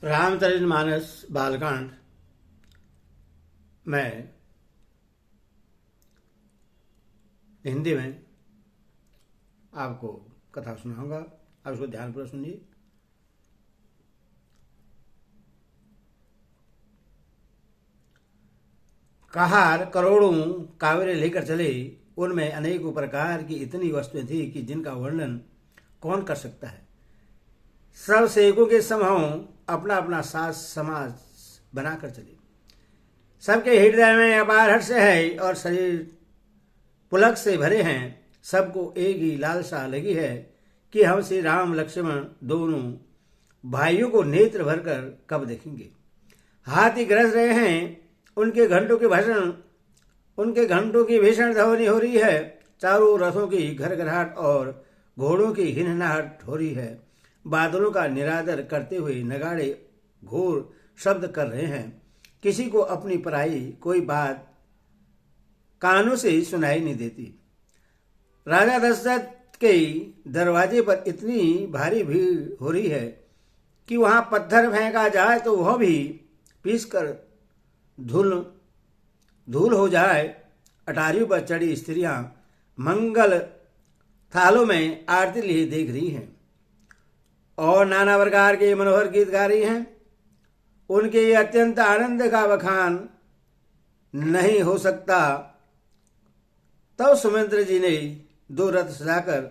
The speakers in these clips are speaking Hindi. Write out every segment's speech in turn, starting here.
रामचरितमानस बालकांड में हिंदी में आपको कथा सुनाऊंगा। आप उसको ध्यानपूर्वक सुनिए। कहार करोड़ों कावेरे लेकर चले, उनमें अनेकों प्रकार की इतनी वस्तुएं थी कि जिनका वर्णन कौन कर सकता है। सब सेवकों के समूह अपना अपना सास समाज बनाकर चले। सबके हृदय में अपार हर्ष है और शरीर पुलक से भरे हैं। सबको एक ही लालसा लगी है कि हम श्री राम लक्ष्मण दोनों भाइयों को नेत्र भरकर कब देखेंगे। हाथी गरज रहे हैं, उनके घंटों की भीषण ध्वनि हो रही है। चारों रथों की घरघराहट और घोड़ों की हिनहनाहट हो रही है। बादलों का निरादर करते हुए नगाड़े घोर शब्द कर रहे हैं। किसी को अपनी पराई कोई बात कानों से सुनाई नहीं देती। राजा दशरथ के दरवाजे पर इतनी भारी भीड़ हो रही है कि वहां पत्थर फेंका जाए तो वह भी पीसकर धूल हो जाए। अटारियों पर चढ़ी स्त्रियां मंगल थालों में आरती लिए देख रही हैं और नाना प्रकार के मनोहर गीत गा रही हैं। उनके अत्यंत आनंद का बखान नहीं हो सकता। तब सुमंत्र जी ने 2 रथ सजाकर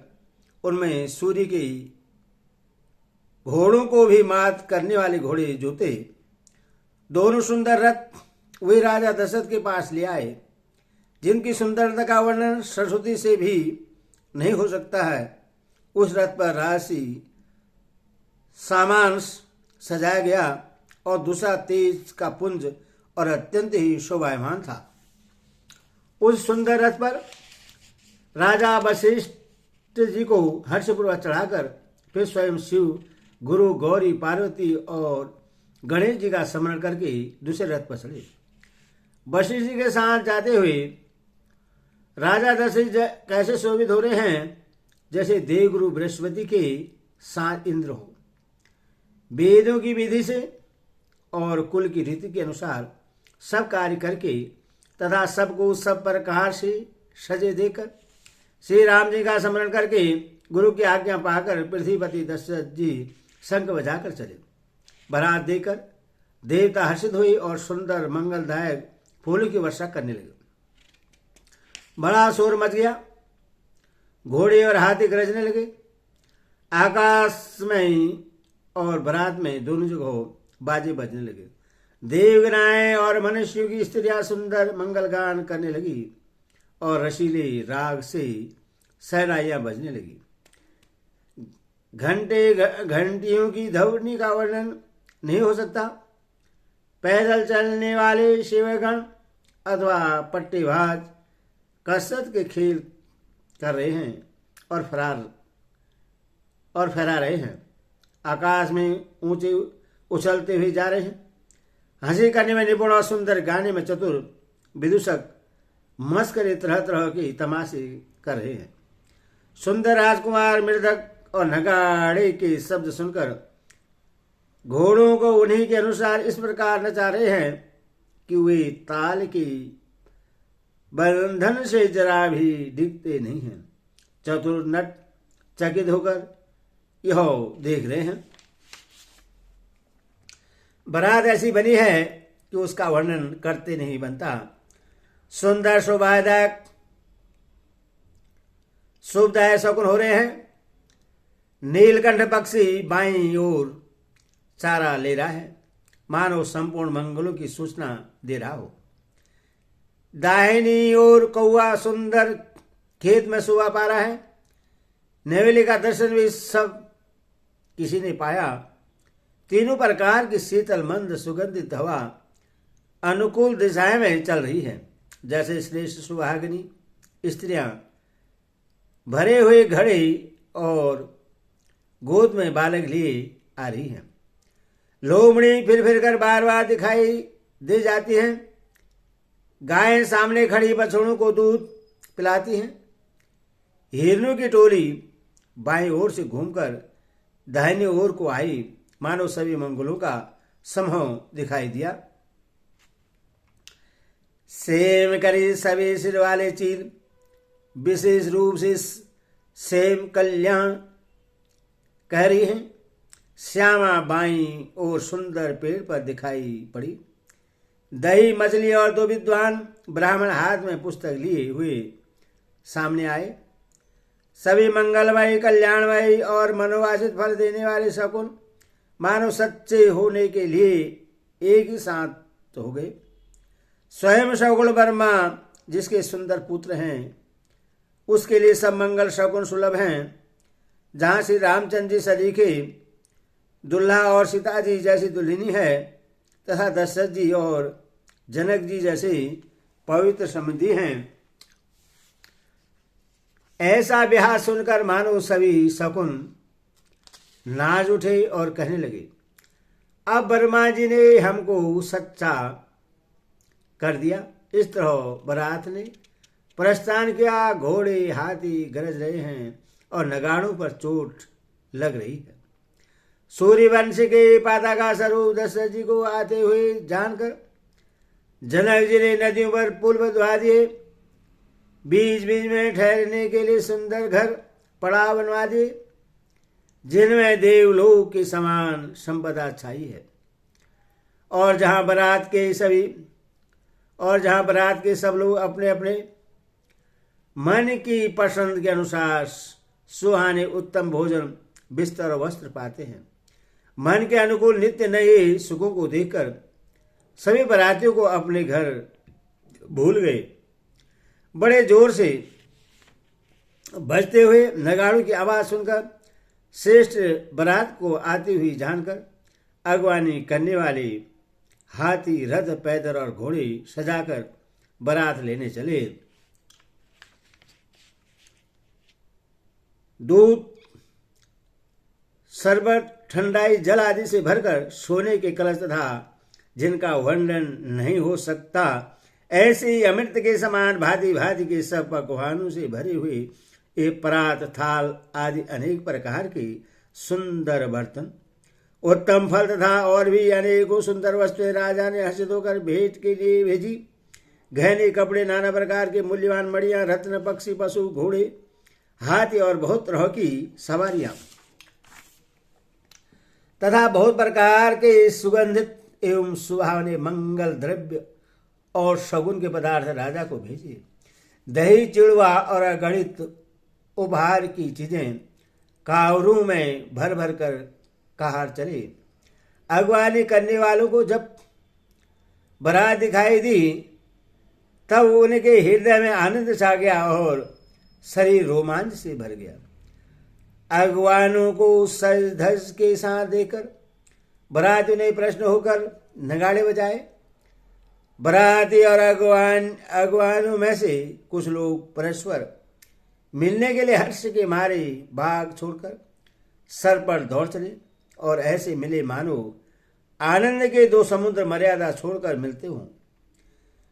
उनमें सूर्य के घोड़ों को भी मात करने वाले घोड़े जोते। दोनों सुंदर रथ वे राजा दशरथ के पास ले आए, जिनकी सुंदरता का वर्णन सरस्वती से भी नहीं हो सकता है। उस रथ पर राशि सामान सजाया गया और दूसरा तेज का पुंज और अत्यंत ही शोभायमान था। उस सुंदर रथ पर राजा वशिष्ठ जी को हर्षपूर्वक चढ़ाकर फिर स्वयं शिव, गुरु, गौरी, पार्वती और गणेश जी का स्मरण करके दूसरे रथ पर चढ़े। वशिष्ठ जी के साथ जाते हुए राजा दशरथ कैसे शोभित हो रहे हैं, जैसे देवगुरु बृहस्पति के साथ इंद्र हो। वेदों की विधि से और कुल की रीति के अनुसार सब कार्य करके तथा सबको सब प्रकार से सजे देकर श्री राम जी का स्मरण करके गुरु की आज्ञा पाकर पृथ्वीपति दशरथ जी शंख बजाकर चले। बारात देकर देवता हर्षित हुए और सुंदर मंगलदायक फूलों की वर्षा करने लगे। बड़ा शोर मच गया, घोड़े और हाथी गरजने लगे। आकाश में और बारात में दोनों जगह बाजे बजने लगे। देवगनाएं और मनुष्यों की स्त्रियां सुंदर मंगल गान करने लगी और रसीले राग से सहनाइयां बजने लगी। घंटियों की ध्वनि का वर्णन नहीं हो सकता। पैदल चलने वाले सेवकगण अथवा पट्टेबाज कसरत के खेल कर रहे हैं और फहरा रहे हैं। आकाश में ऊंचे उछलते हुए जा रहे हैं। हंसी करने में निपुण और सुंदर गाने में चतुर विदूषक मस्करे तरह तरह के तमाशे कर रहे हैं। सुंदर राजकुमार मृदक और नगाड़े के शब्द सुनकर घोड़ों को उन्हीं के अनुसार इस प्रकार नचा रहे हैं कि वे ताल की बंधन से जरा भी डिगते नहीं हैं। चतुर नट चकित होकर यह देख रहे हैं। बारात ऐसी बनी है कि उसका वर्णन करते नहीं बनता। सुंदर शोभादायक शुभदायक शकुन हो रहे हैं। नीलकंठ पक्षी बाईं ओर चारा ले रहा है, मानो संपूर्ण मंगलों की सूचना दे रहा हो। दाहिनी ओर कौआ सुंदर खेत में शोभा पा रहा है। नेवेली का दर्शन भी सब किसी ने पाया। तीनों प्रकार की शीतल मंद सुगंधित हवा अनुकूल दिशाएं में चल रही है। जैसे श्रेष्ठ सुहागिनी स्त्रियां भरे हुए घड़े और गोद में बालक लिए आ रही हैं। लोमड़ी फिर कर बार बार दिखाई दे जाती हैं। गायें सामने खड़ी बछड़ों को दूध पिलाती हैं। हिरणों की टोली बाईं ओर से घूमकर दाहिनी ओर को आई, मानो सभी मंगलों का समूह दिखाई दिया। सेम करी सभी सिर वाले चील, विशेष रूप से सेम कल्याण कह रही हैं। श्यामा बाई और सुंदर पेड़ पर दिखाई पड़ी। दही मछली और दो विद्वान ब्राह्मण हाथ में पुस्तक लिए हुए सामने आए। सभी मंगलमयी, कल्याणमयी और मनोवांछित फल देने वाले शकुन मानव सच्चे होने के लिए एक ही साथ हो गए। स्वयं शकुन वर्मा जिसके सुंदर पुत्र हैं, उसके लिए सब मंगल शकुन सुलभ हैं। जहाँ श्री रामचंद्र जी सरीखे दुल्हा और सीता जी जैसी दुल्हनी है, तथा दशरथ जी और जनक जी जैसे पवित्र समृद्धि हैं। ऐसा ब्याह सुनकर मानो सभी शकुन नाच उठे और कहने लगे, अब वर्मा जी ने हमको सच्चा कर दिया। इस तरह बारात ने प्रस्थान किया। घोड़े हाथी गरज रहे हैं और नगाड़ों पर चोट लग रही है। सूर्यवंश के पताका स्वरूप दशरथ जी को आते हुए जानकर जनक जी ने नदियों पर पुल बंधवा दिए। बीच बीच में ठहरने के लिए सुंदर घर पड़ाव बनवा दिए, जिनमें देवलोक के समान संपदा छाई है। और जहां बारात के सब लोग अपने अपने मन की पसंद के अनुसार सुहाने उत्तम भोजन, बिस्तर और वस्त्र पाते हैं। मन के अनुकूल नित्य नए सुखों को देखकर सभी बारातियों को अपने घर भूल गए। बड़े जोर से बजते हुए नगाड़ों की आवाज सुनकर श्रेष्ठ बारात को आती हुई जानकर अगवानी करने वाले हाथी, रथ, पैदल और घोड़े सजाकर बारात लेने चले। दूध, शरबत, ठंडाई, जल आदि से भरकर सोने के कलश तथा जिनका वर्णन नहीं हो सकता ऐसे ही अमृत के समान भांति भांति के सब पकवानों से भरे हुए एक परात, थाल आदि अनेक प्रकार के सुंदर बर्तन, उत्तम फल तथा और भी अनेकों सुंदर वस्तुएं राजा ने हर्षित होकर भेंट के लिए भेजी। गहने, कपड़े, नाना प्रकार के मूल्यवान मड़ियां, रत्न, पक्षी, पशु, घोड़े, हाथी और बहुत तरह की सवारियां तथा बहुत प्रकार के सुगंधित एवं सुहावने मंगल द्रव्य और शगुन के पदार्थ राजा को भेजे। दही, चिड़वा और अगणित उपहार की चीजें कावरों में भर भर कर कहार चले। अगवानी करने वालों को जब बारात दिखाई दी तब उनके हृदय में आनंद छा गया और शरीर रोमांच से भर गया। अगवानों को सज धज के साथ देखकर बारातियों ने प्रश्न होकर नगाड़े बजाए। बाराती और अगवानों में से कुछ लोग परस्पर मिलने के लिए हर्ष के मारे बाग छोड़कर सर पर दौड़ चले और ऐसे मिले मानो आनंद के दो समुद्र मर्यादा छोड़कर मिलते हों।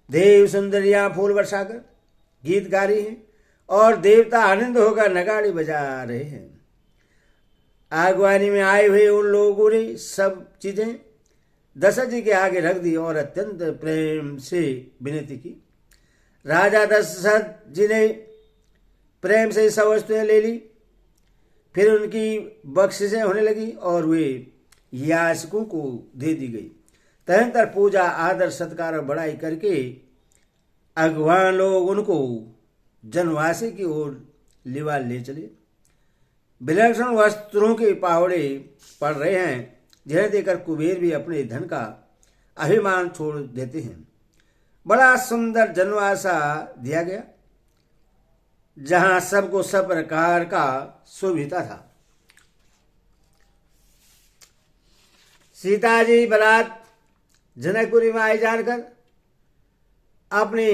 देव सुंदरियां फूल वर्षाकर गीत गा रही हैं और देवता आनंद होकर नगाड़े बजा रहे हैं। आगवानी में आए हुए उन लोगों ने सब चीजें दशरथ जी के आगे रख दी और अत्यंत प्रेम से विनती की। राजा दशरथ जी ने प्रेम से सब वस्तुएं ले ली। फिर उनकी बख्शिशें होने लगी और वे याचकों को दे दी गई। तदनंतर पूजा, आदर, सत्कार और बड़ाई करके अगवान लोग उनको जनवासी की ओर लिवा ले चले। विलक्षण वस्त्रों के पावड़े पड़ रहे हैं, जिन्हें देखकर कुबेर भी अपने धन का अभिमान छोड़ देते हैं। बड़ा सुंदर जनवासा दिया गया, जहां सबको सब प्रकार का सुविधा था। सीता जी बारात जनकपुरी में आई जानकर अपनी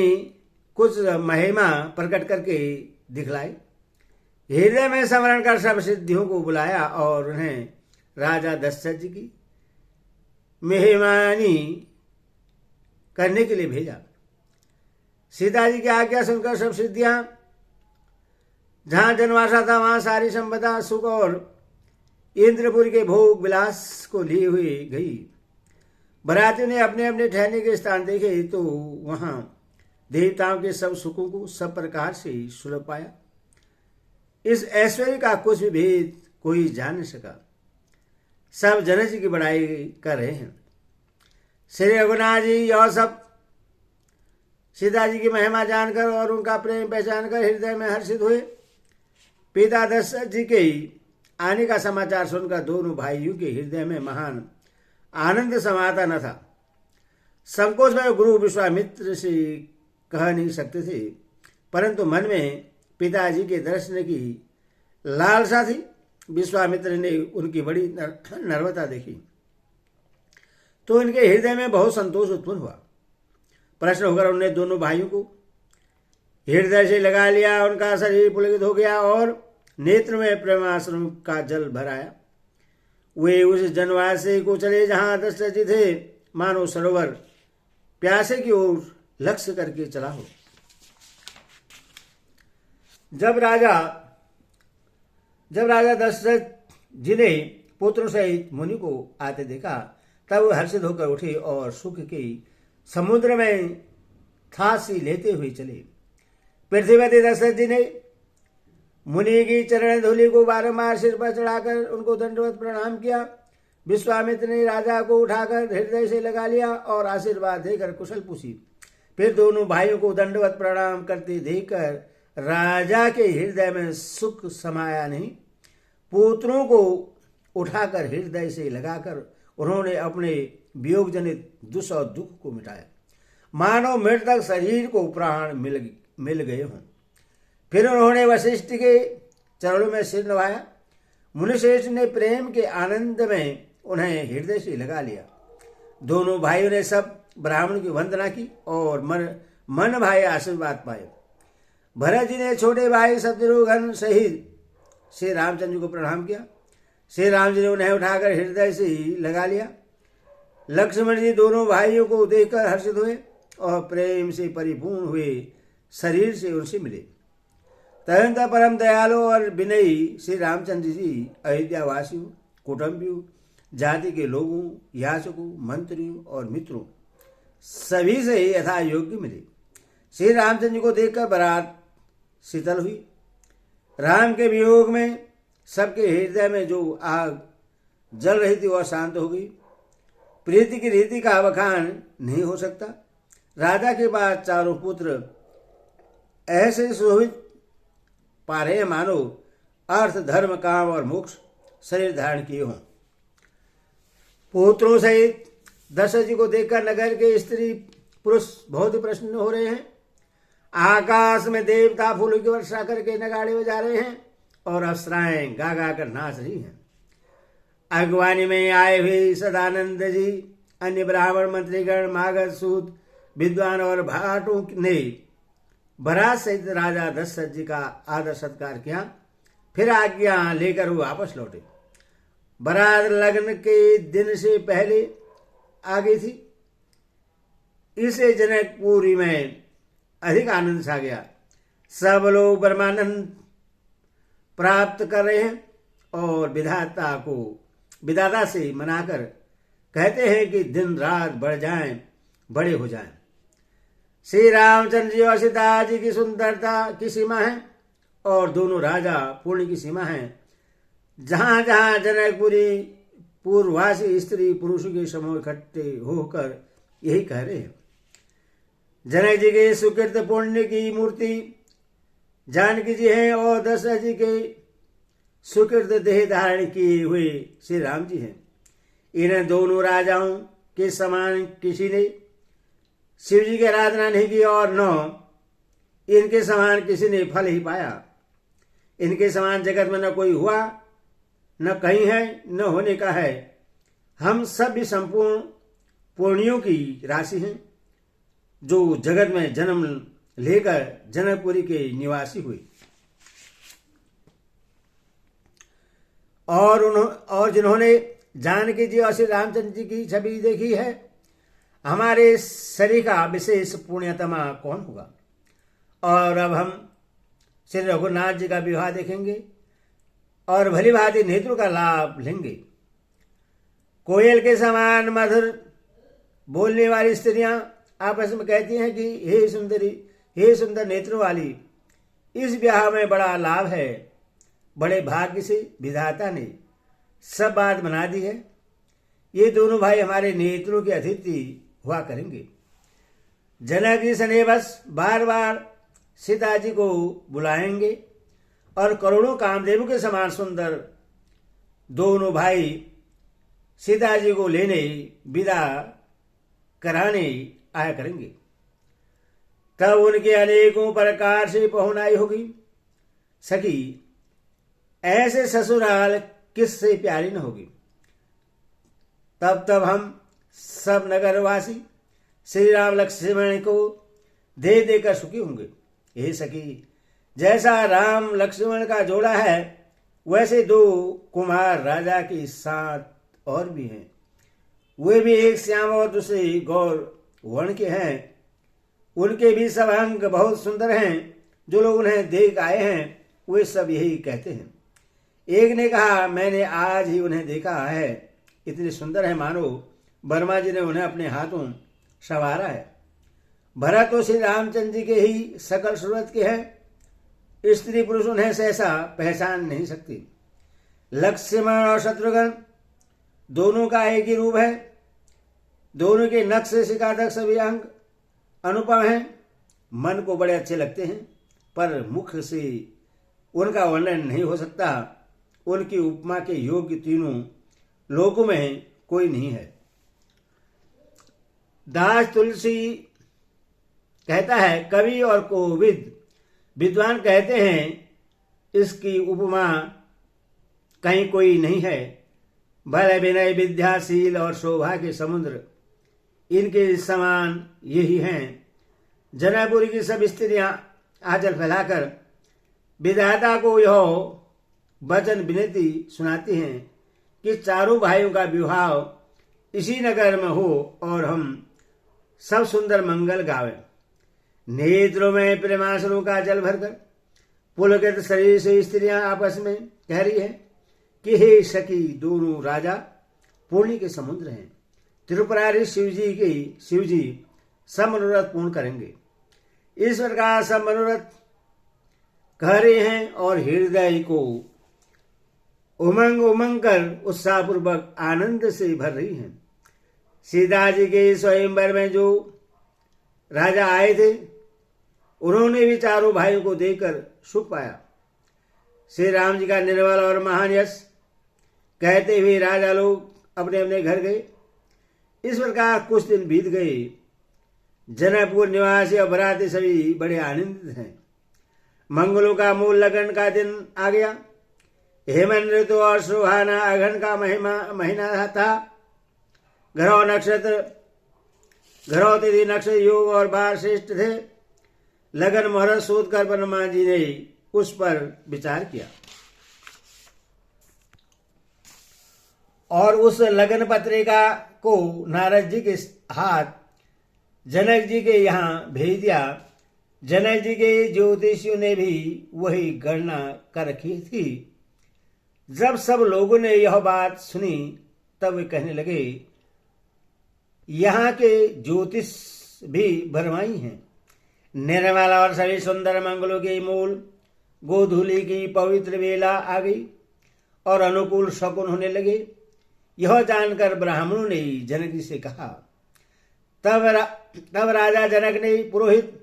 कुछ महिमा प्रकट करके दिखलाई। हृदय में स्मरण कर सब सिद्धियों को बुलाया और उन्हें राजा दशरथ जी की मेहमानी करने के लिए भेजा। सीता जी की आज्ञा सुनकर सब सिद्धियां जहां जनवासा था वहां सारी संपदा, सुख और इंद्रपुरी के भोग विलास को लिए हुए गई। बरातियों ने अपने अपने ठहरने के स्थान देखे तो वहां देवताओं के सब सुखों को सब प्रकार से सुलभ पाया। इस ऐश्वर्य का कुछ भी भेद कोई जान नहीं सका। सब जनक जी की बड़ाई कर रहे हैं। श्री रघुनाथ जी और सब सीता जी की महिमा जानकर और उनका प्रेम पहचान कर हृदय में हर्षित हुए। पिता दशरथ जी के आने का समाचार सुनकर दोनों भाइयों के हृदय में महान आनंद समाता न था। संकोच में गुरु विश्वामित्र से कह नहीं सकते थे, परंतु मन में पिताजी के दर्शन की लालसा थी। विश्वामित्र ने उनकी बड़ी नर्मता देखी तो इनके हृदय में बहुत संतोष उत्पन्न हुआ। प्रश्न होकर उन्होंने दोनों भाइयों को हृदय से लगा लिया। उनका शरीर पुलकित हो गया और नेत्र में प्रेमाश्रम का जल भराया। वे उस जनवासी को चले जहां दशरथ जी थे, मानो सरोवर प्यासे की ओर लक्ष्य करके चला हो। जब राजा दशरथ जी ने पुत्रों सहित मुनि को आते देखा तब वो हर्षित होकर उठे और सुख के समुद्र में फांसी लेते हुए चले। पृथ्वीपति दशरथ जी ने मुनि की चरण धूलि को बारंबार सिर पर चढ़ाकर उनको दंडवत प्रणाम किया। विश्वामित्र ने राजा को उठाकर हृदय से लगा लिया और आशीर्वाद देकर कुशल पूछी। फिर दोनों भाइयों को दंडवत प्रणाम करते देखकर राजा के हृदय में सुख समाया नहीं। पुत्रों को उठाकर हृदय से लगाकर उन्होंने अपने वियोग जनित दुख और दुख को मिटाया, मानो मृतक शरीर को प्राण मिल गए हों। फिर उन्होंने वशिष्ठ के चरणों में सिर नवाया। मुनिश्रेष्ठ ने प्रेम के आनंद में उन्हें हृदय से लगा लिया। दोनों भाइयों ने सब ब्राह्मण की वंदना की और मन भाई आशीर्वाद पाए। भरत जी ने छोटे भाई शत्रुघ्न सहित श्री रामचंद्र जी को प्रणाम किया। श्री राम जी ने उन्हें उठाकर हृदय से ही लगा लिया। लक्ष्मण जी दोनों भाइयों को देखकर हर्षित हुए और प्रेम से परिपूर्ण हुए शरीर से उनसे मिले। तदंतर परम दयालु और विनयी श्री रामचंद्र जी अयोध्या वासियों, कुटुंबियों, जाति के लोगों, याचकों, मंत्रियों और मित्रों सभी से यथा योग्य मिले। श्री रामचंद्र जी को देखकर बारात शीतल हुई। राम के वियोग में सबके हृदय में जो आग जल रही थी वह शांत हो गई। प्रीति की रीति का अवखान नहीं हो सकता। राजा के बाद चारों पुत्र ऐसे सुशोभित पा रहे मानो अर्थ, धर्म, काम और मोक्ष शरीर धारण किए हों। पुत्रों सहित दशरथ जी को देखकर नगर के स्त्री पुरुष बहुत ही प्रसन्न हो रहे हैं। आकाश में देवता फूलों की वर्षा करके नगाड़े बजा रहे हैं और अप्सराएं गा गा कर नाच रही हैं। अगवानी में आए हुए सदानंद जी, अन्य ब्राह्मण, मंत्रीगण, मागध, सूत, विद्वान और भाटों ने बारात सहित राजा दशरथ जी का आदर सत्कार किया। फिर आज्ञा लेकर वो वापस लौटे। बारात लग्न के दिन से पहले आ गई थी। इसे जनकपुरी में अधिक आनंद छा गया। सब लोग ब्रह्मानंद प्राप्त कर रहे हैं और विधाता से मनाकर कहते हैं कि दिन रात बढ़ जाएं, बड़े हो जाएं। श्री रामचंद्र जी और सीता जी की सुंदरता की सीमा है और दोनों राजा पुण्य की सीमा है। जहां जहां जनकपुरी पूर्ववासी स्त्री पुरुषों के समूह इकट्ठे होकर यही कह रहे हैं। जनक जी के सुकृत पुण्य की मूर्ति जानकी जी हैं और दशरथ जी के सुकृत देह धारण किए हुए श्री राम जी हैं। इन दोनों राजाओं के समान किसी ने शिव जी की आराधना नहीं की और न इनके समान किसी ने फल ही पाया। इनके समान जगत में न कोई हुआ, न कहीं है, न होने का है। हम सब भी संपूर्ण पुण्यों की राशि हैं जो जगत में जन्म लेकर जनकपुरी के निवासी हुए और जिन्होंने जानकी जी और श्री रामचंद्र जी की छवि देखी है, हमारे शरीर का विशेष पुण्यतमा कौन होगा। और अब हम श्री रघुनाथ जी का विवाह देखेंगे और भली भांति नेत्रों का लाभ लेंगे। कोयल के समान मधुर बोलने वाली स्त्रियां आपस में कहती हैं कि हे सुंदरी, हे सुंदर नेत्रों वाली, इस ब्याह में बड़ा लाभ है। बड़े भाग्य से विधाता ने सब बात बना दी है। ये दोनों भाई हमारे नेत्रों के अतिथि हुआ करेंगे। जनक जी सने बस बार बार सीता जी को बुलाएंगे और करोड़ों कामदेवों के समान सुंदर दोनों भाई सीता जी को लेने विदा कराने आया करेंगे। तब उनके अनेकों प्रकार से पहुनाई होगी। सखी, ऐसे ससुराल किससे प्यारी न होगी। तब हम सब नगरवासी श्री राम लक्ष्मण को दे देकर सुखी होंगे। हे सखी, जैसा राम लक्ष्मण का जोड़ा है वैसे दो कुमार राजा के साथ और भी हैं। वे भी एक श्याम और दूसरे गौर वर्ण के हैं। उनके भी सब अंग बहुत सुंदर हैं। जो लोग उन्हें देख आए हैं वे सब यही कहते हैं। एक ने कहा, मैंने आज ही उन्हें देखा है, इतने सुंदर है मानो वर्मा जी ने उन्हें अपने हाथों संवारा है। भरत तो श्री रामचंद्र जी के ही सकल सूरत के हैं। स्त्री पुरुष उन्हें सहसा पहचान नहीं सकती। लक्ष्मण और शत्रुघ्न दोनों का एक ही रूप है। दोनों के नख से शिखा तक सभी अंग अनुपम हैं। मन को बड़े अच्छे लगते हैं, पर मुख से उनका वर्णन नहीं हो सकता। उनकी उपमा के योग्य तीनों लोकों में कोई नहीं है। दास तुलसी कहता है, कवि और कोविद विद्वान कहते हैं, इसकी उपमा कहीं कोई नहीं है। बल विनय विद्याशील और शोभा के समुद्र इनके समान यही हैं। जनकपुरी की सब स्त्रियां आंचल फैलाकर विधाता को यह वचन विनती सुनाती हैं कि चारों भाइयों का विवाह इसी नगर में हो और हम सब सुंदर मंगल गावें। नेत्रों में प्रेमाश्रु का जल भरकर पुलकित शरीर से स्त्रियां आपस में कह रही है कि हे सखी, दोनों राजा पूर्णी के समुद्र हैं। त्रिपुरारी शिवजी सब मनोरथ पूर्ण करेंगे। इस प्रकार सब मनोरथ कह रहे हैं और हृदय को उमंग कर उत्साहपूर्वक आनंद से भर रही हैं। सीता जी के स्वयंवर में जो राजा आए थे उन्होंने भी चारों भाइयों को देखकर सुख पाया। श्री राम जी का निर्मल और महान यश कहते हुए राजा लोग अपने अपने घर गए। इस प्रकार कुछ दिन बीत गए। जनकपुर निवासी और बराती सभी बड़े आनंदित हैं। मंगलों का मूल लगन का दिन आ गया। हेमंत ऋतु और सुहाना अघन का महीना था। ग्रह नक्षत्र ग्रह तिथि नक्षत्र योग और बार श्रेष्ठ थे। लगन मुहूर्त सोच कर ब्रह्मा जी ने उस पर विचार किया और उस लगन पत्रिका को नारद जी के हाथ जनक जी के यहाँ भेज दिया। जनक जी के ज्योतिषियों ने भी वही गणना कर रखी थी। जब सब लोगों ने यह बात सुनी तब वे कहने लगे, यहाँ के ज्योतिष भी भरमाई हैं। निर्मल और सभी सुंदर मंगलों के मूल गोधूली की पवित्र वेला आ गई और अनुकूल शकुन होने लगे। यह जानकर ब्राह्मणों ने जनक जी से कहा। तब राजा जनक ने पुरोहित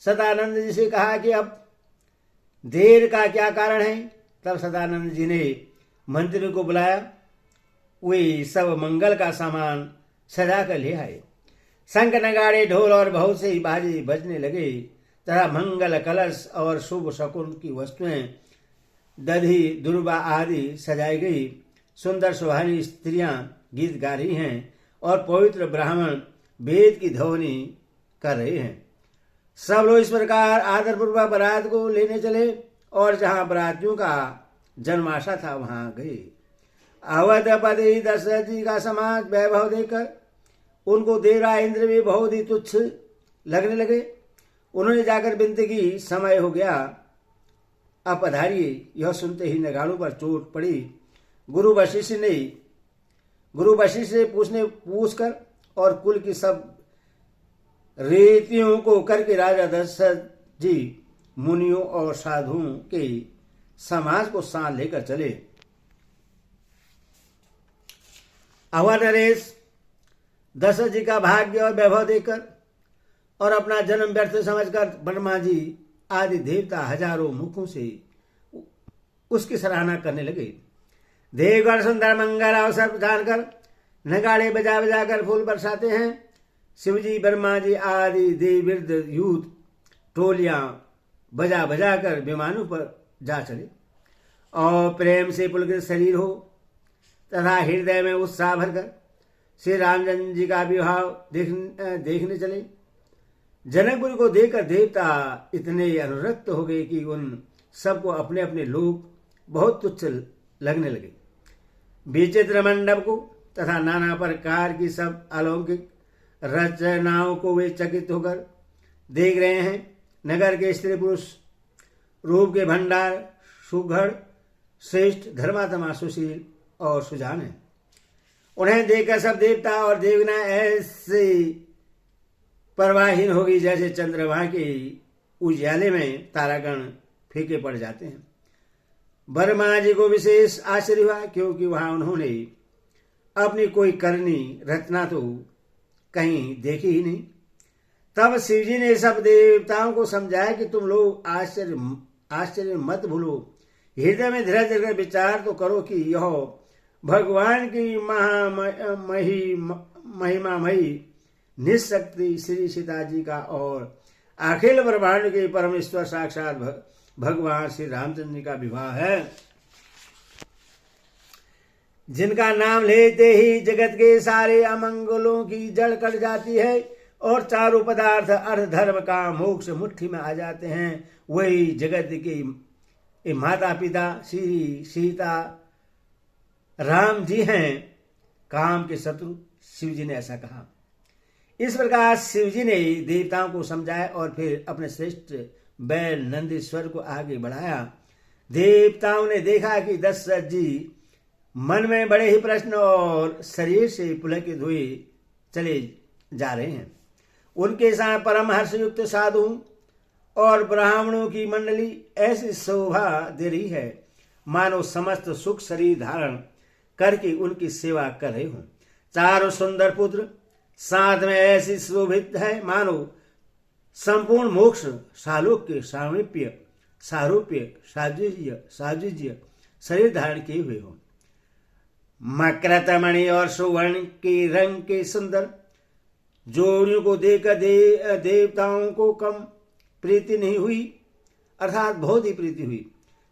सदानंद जी से कहा कि अब देर का क्या कारण है। तब सदानंद जी ने मंत्री को बुलाया। वे सब मंगल का सामान सजा कर ले आए। शंख नगाड़े ढोल और बहुत से बाजे बजने लगे तथा मंगल कलश और शुभ शकुन की वस्तुएं दधी दुर्बा आदि सजाई गई। सुंदर सुहानी स्त्रियां गीत गा रही हैं और पवित्र ब्राह्मण वेद की ध्वनि कर रहे हैं। सब लोग इस प्रकार आदरपूर्वक बारात को लेने चले और जहां बरातियों का जन्माशा था वहां गए। अवधपति दशरथ जी का समाज वैभव देखकर उनको देवराज इंद्र भी बहुत ही तुच्छ लगने लगे। उन्होंने जाकर विनती की, समय हो गया, अब पधारिए। यह सुनते ही नगाड़ों पर चोट पड़ी। गुरु वशिष्ठ से पूछकर और कुल की सब रीतियों को करके राजा दशरथ जी मुनियों और साधुओं के समाज को साथ लेकर चले। अवर नरेश दशरथ जी का भाग्य और वैभव देखकर और अपना जन्म व्यर्थ समझकर ब्रह्मा जी आदि देवता हजारों मुखों से उसकी सराहना करने लगे। देवगण सुंदर मंगल अवसर जानकर नगाड़े बजा बजा कर फूल बरसाते हैं। शिवजी ब्रह्मा जी आदि देववृद्ध यूथ टोलियां बजा बजा कर विमानों पर जा चले और प्रेम से पुलकित शरीर हो तथा हृदय में उत्साह भरकर श्री रामचंद्र जी का विवाह देखने चले। जनकपुरी को देखकर देवता इतने अनुरक्त हो गए कि उन सबको अपने अपने लोग बहुत तुच्छ लगने लगे। विचित्र मंडप को तथा नाना प्रकार की सब अलौकिक रचनाओं को वे चकित होकर देख रहे हैं। नगर के स्त्री पुरुष रूप के भंडार सुघड़ श्रेष्ठ धर्मात्मा सुशील और सुजान है। उन्हें देखकर सब देवता और देवगना ऐसे परवाहीन होगी जैसे चंद्रमा के उजाले में तारागण फीके पड़ जाते हैं। ब्रह्मा जी को विशेष आश्चर्य हुआ क्योंकि वहां उन्होंने अपनी कोई करनी रचना तो कहीं देखी ही नहीं। तब शिवजी ने सब देवताओं को समझाया कि तुम लोग आश्चर्य मत भूलो, हृदय में धीरे धीरे विचार तो करो कि यह भगवान की महिमामयी निशक्ति श्री सीता जी का और अखिल ब्रह्मांड के परमेश्वर साक्षात भगवान श्री रामचंद्र जी का विवाह है, जिनका नाम लेते ही जगत के सारे अमंगलों की जड़ कट जाती है और चारों पदार्थ अर्थ धर्म का मोक्ष मुट्ठी में आ जाते हैं। वही जगत के माता पिता श्री सीता राम जी हैं। काम के शत्रु शिव जी ने ऐसा कहा। इस प्रकार शिव जी ने देवताओं को समझाया और फिर अपने श्रेष्ठ बैल नंदीश्वर को आगे बढ़ाया। देवताओं ने देखा कि दशरथ जी मन में बड़े ही प्रश्न और शरीर से पुलकित हुए चले जा रहे हैं। उनके साथ परम हर्षयुक्त साधु और ब्राह्मणों की मंडली ऐसी शोभा दे रही है मानो समस्त सुख शरीर धारण करके उनकी सेवा कर रहे हों। चारों सुंदर पुत्र साथ में ऐसी शोभित है मानो संपूर्ण मोक्ष सालोक्य सामीप्य सारूप्य साजुज्य शरीर धारण किए हुए हों। मकृतमणि और सुवर्ण के रंग के सुंदर जोड़ियों को देखकर देवताओं को कम प्रीति नहीं हुई, अर्थात बहुत ही प्रीति हुई।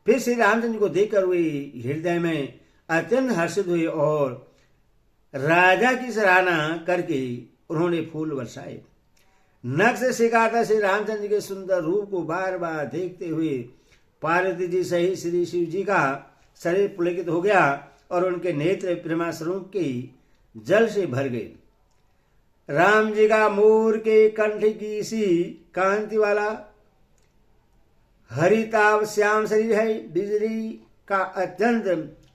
फिर श्री रामचंद्र को देखकर वे हृदय में अत्यंत हर्षित हुए और राजा की सराहना करके उन्होंने फूल बरसाए। नख से सिखाता श्री रामचंद्र के सुंदर रूप को बार बार देखते हुए पार्वती जी सहित श्री शिव जी का शरीर पुलकित हो गया और उनके नेत्र प्रेमाश्रु के जल से भर गए। राम जी का मोर के कंठ की सी कांति वाला हरिताभ श्याम शरीर है। बिजली का अत्यंत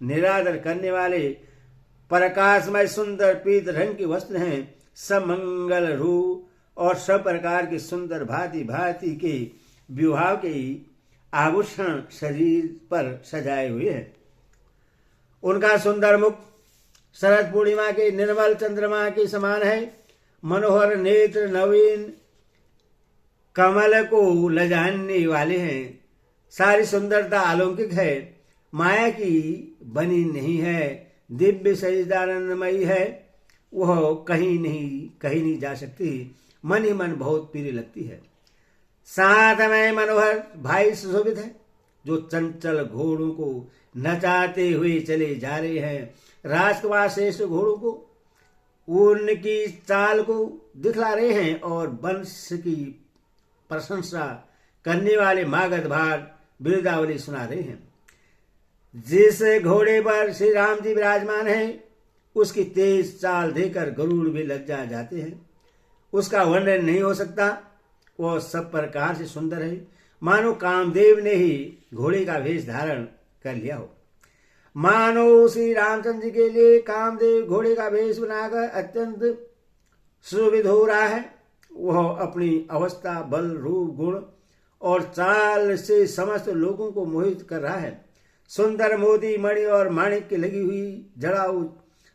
निरादर करने वाले प्रकाशमय सुंदर पीत रंग के वस्त्र हैं। सब मंगल रूप और सब प्रकार के सुंदर भांति भांति के विवाह के आभूषण शरीर पर सजाए हुए हैं। उनका सुंदर मुख शरद पूर्णिमा के निर्मल चंद्रमा के समान है। मनोहर नेत्र नवीन कमल को लजाने वाले हैं। सारी सुंदरता अलौकिक है, माया की बनी नहीं है, दिव्य सच्चिदानंदमयी है। वह कहीं नहीं जा सकती, मन ही मन बहुत प्रिय लगती है। साथ में मनोहर भाई सुशोभित है जो चंचल घोड़ों को नचाते हुए चले जा रहे हैं। राजकुमार श्रेष्ठ घोड़ों को उनकी चाल को दिखला रहे हैं और वंश की प्रशंसा करने वाले मागध भाट बिरदावली सुना रहे हैं। जिस घोड़े पर श्री राम जी विराजमान है उसकी तेज चाल देखकर गरुड़ भी लज्जा जाते हैं। उसका वर्णन नहीं हो सकता, वह सब प्रकार से सुंदर है, मानो कामदेव ने ही घोड़े का वेश धारण कर लिया हो। मानो श्री रामचंद्र जी के लिए कामदेव घोड़े का वेश बनाकर अत्यंत सुविध हो रहा है। वह अपनी अवस्था, बल, रूप, गुण और चाल से समस्त लोगों को मोहित कर रहा है। सुंदर मोती, मणि और माणिक की लगी हुई जड़ाऊ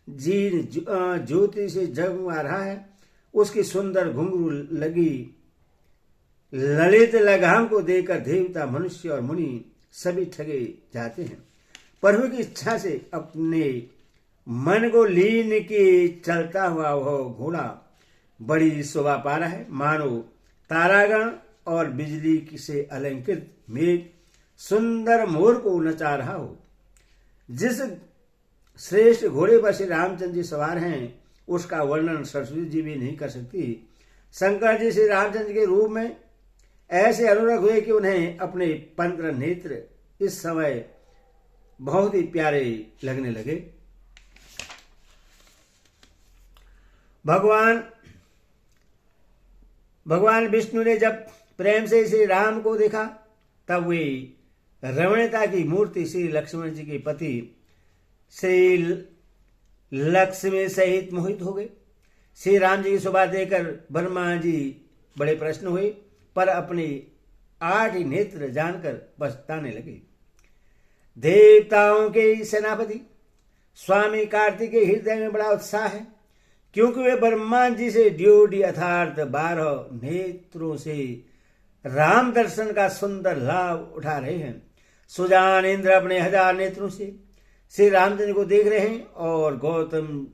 जीन ज्योति से जगमगा रहा है। उसकी सुंदर घुंघरू लगी ललित लगाम को देखकर देवता, मनुष्य और मुनि सभी ठगे जाते हैं। प्रभु की इच्छा से अपने मन को लीन के चलता हुआ वह घोड़ा बड़ी शोभा पा रहा है। मानो तारागण और बिजली से अलंकृत मेघ सुंदर मोर को नचा रहा हो। जिस श्रेष्ठ घोड़े पर श्री रामचंद्र जी सवार हैं उसका वर्णन सरस्वती जी भी नहीं कर सकती। शंकर जी श्री रामचंद्र के रूप में ऐसे अनुरक्त हुए कि उन्हें अपने पंद्रह नेत्र इस समय बहुत ही प्यारे लगने लगे। भगवान विष्णु ने जब प्रेम से श्री राम को देखा तब वे रमणीयता की मूर्ति श्री लक्ष्मण जी के पति श्री लक्ष्मी सहित मोहित हो गए। श्री राम जी की शोभा देखकर ब्रह्मा जी बड़े प्रसन्न हुए, पर अपने 8 ही नेत्र जानकर पछताने लगे। देवताओं के सेनापति स्वामी कार्तिक के हृदय में बड़ा उत्साह है, क्योंकि वे ब्रह्मा जी से ड्योढ़ी अर्थात 12 नेत्रों से राम दर्शन का सुंदर लाभ उठा रहे हैं। सुजान इंद्र अपने 1000 नेत्रों से श्री रामचंद्र को देख रहे हैं और गौतम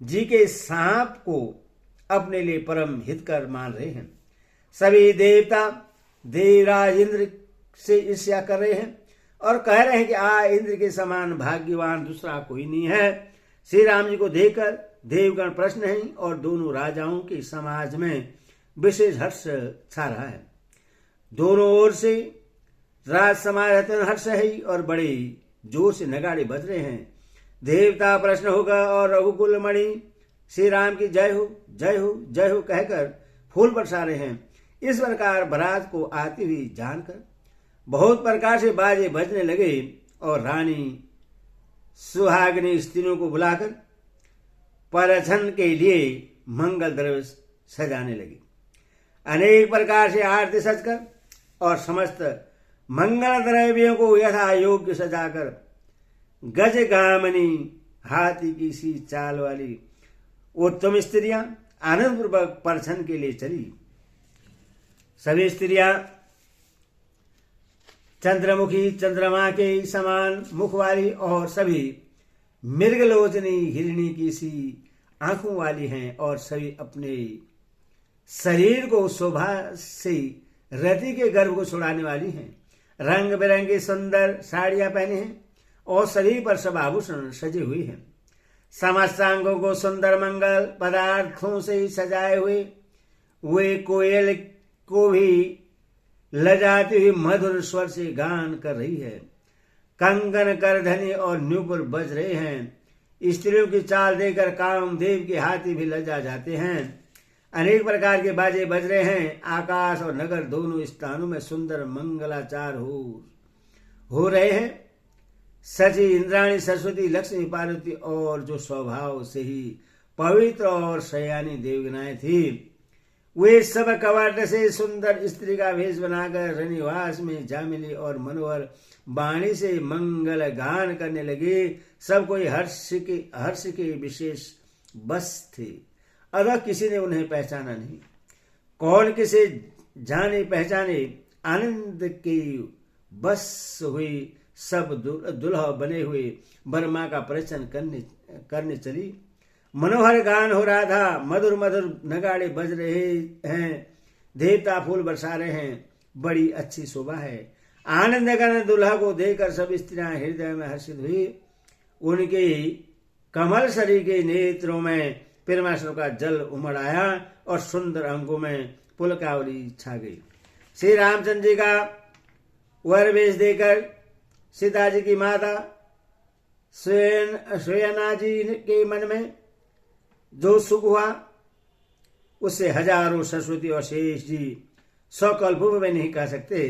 जी के सांप को अपने लिए परम हितकर मान रहे हैं। सभी देवता देवराज इंद्र से ईर्ष्या कर रहे हैं और कह रहे हैं कि इंद्र के समान भाग्यवान दूसरा कोई नहीं है। श्री राम जी को देखकर देवगण प्रसन्न हैं और दोनों राजाओं के समाज में विशेष हर्ष छा रहा है। दोनों ओर से राज समाज हर्ष है और बड़े जोर से नगाड़े बज रहे हैं। देवता प्रश्न होगा और रघुकुल मणि श्री राम की जय हो, जय हो, जय हो कहकर फूल बरसा रहे हैं। इस प्रकार बारात को आती हुई जानकर बहुत प्रकार से बाजे बजने लगे और रानी सुहागिनी स्त्रियों को बुलाकर परछन के लिए मंगल द्रव्य सजाने लगी। अनेक प्रकार से आरती सजकर और समस्त मंगल द्रव्यों को यथा योग्य सजाकर गजगामिनी हाथी की सी चाल वाली उत्तम स्त्रियां आनंद पूर्वक परछन के लिए चली। सभी स्त्रियां चंद्रमुखी चंद्रमा के समान मुख वाली और सभी मृगलोचनी हिरणी की सी आंखों वाली हैं और सभी अपने शरीर को शोभा से रति के गर्भ को छुड़ाने वाली हैं। रंग बिरंगी सुंदर साड़ियां पहने हैं और शरीर पर सब आभूषण सजे हुए हैं। समस्त अंगों को सुंदर मंगल पदार्थों से सजाए हुए वे कोयल को भी लजाती हुई मधुर स्वर से गान कर रही है। कंगन करधनी और न्यूपुर बज रहे हैं। स्त्रियों की चाल देखकर कामदेव के हाथी भी लजा जाते हैं। अनेक प्रकार के बाजे बज रहे हैं। आकाश और नगर दोनों स्थानों में सुंदर मंगलाचार हो रहे हैं। सची इंद्राणी सरस्वती लक्ष्मी पार्वती और जो स्वभाव से ही पवित्र और शयानी देवगनाएं थी वे सब कवाट से सुंदर स्त्री का वेश बनाकर रनिवास में जा मिली और मनोहर वाणी से मंगल गान करने लगे। सब कोई हर्ष के विशेष बस थे, अतः किसी ने उन्हें पहचाना नहीं। कौन किसे जाने पहचाने आनंद के बस हुई सब दुल्हा बने हुए ब्रह्मा का प्रवचन करने चली। मनोहर गान हो रहा था, मधुर मधुर नगाड़े बज रहे हैं, देवता फूल बरसा रहे हैं, बड़ी अच्छी शोभा है। आनंद करने दुल्हा को देखकर सब स्त्रियां हृदय में हर्षित हुई। उनके कमल शरीर के नेत्रों में परमेश्वर का जल उमड़ आया और सुंदर अंगों में पुलकावली छा गई। श्री रामचंद्र जी का वर वेश देकर सीता जी की माता श्वेना जी के मन में जो सुख हुआ उससे हजारों सरस्वती और शेष जी 100 कल्पों में नहीं कह सकते,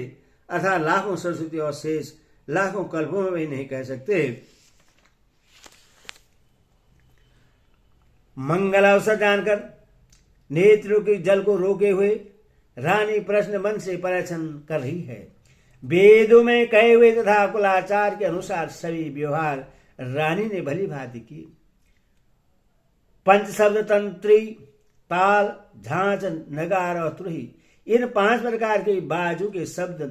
अर्थात लाखों सरस्वती और शेष लाखों कल्पों में भी नहीं कह सकते। मंगल अवसर जानकर नेत्रों के जल को रोके हुए रानी प्रश्न मन से परीक्षण कर रही है। वेदों में कहे हुए तथा कुलाचार के अनुसार सभी व्यवहार रानी ने भली भांति की। पंच शब्द तंत्री, ताल, झांझ, नगार और तुरही, इन 5 प्रकार के बाजू के शब्द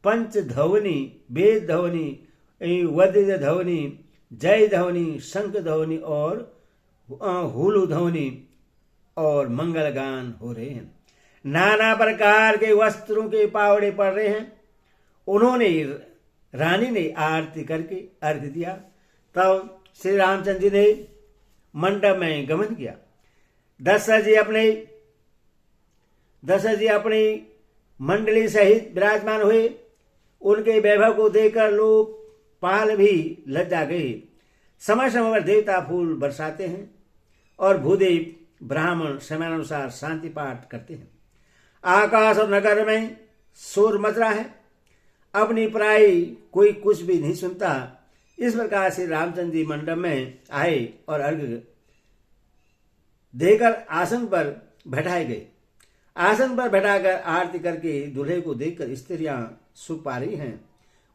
पंच ध्वनि, वेद ध्वनि, वद्य ध्वनि, जय ध्वनि, शंख ध्वनि और हुलु ध्वनि और मंगल गान हो रहे हैं। नाना प्रकार के वस्त्रों के पावड़े पड़ रहे हैं। उन्होंने रानी ने आरती करके अर्घ्य दिया। तब श्री रामचंद्र जी ने मंडप में गमन किया। दशरथ जी अपनी मंडली सहित विराजमान हुए। उनके वैभव को देखकर लोग पाल भी लज्जा गए। समय समय पर देवता फूल बरसाते हैं और भूदेव ब्राह्मण समयानुसार शांति पाठ करते हैं। आकाश और नगर में शोर मच रहा है। अपनी पराई कोई कुछ भी नहीं सुनता। इस प्रकार से रामचंद्र जी मंडप में आए और अर्घ्य देकर आसन पर बैठाए गए। आसन पर बैठाकर आरती करके दूल्हे को देखकर स्त्रियां सुख पा रही हैं।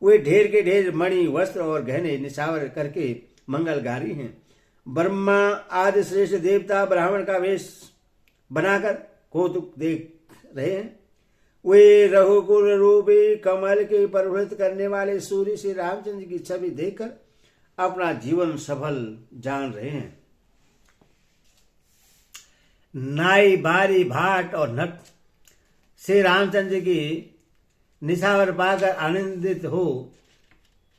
वे ढेर के ढेर मणि, वस्त्र और गहने निछावर करके मंगल गा रही हैं। ब्रह्मा आदि श्रेष्ठ देवता ब्राह्मण का वेश बनाकर कौतुक देख रहे हैं। वे रघुकुल रूपी कमल के प्रवृत्त करने वाले सूर्य श्री रामचंद्र की छवि देखकर अपना जीवन सफल जान रहे हैं। नाई, बारी, भाट और नट श्री रामचंद्र की निछावर पाकर आनंदित हो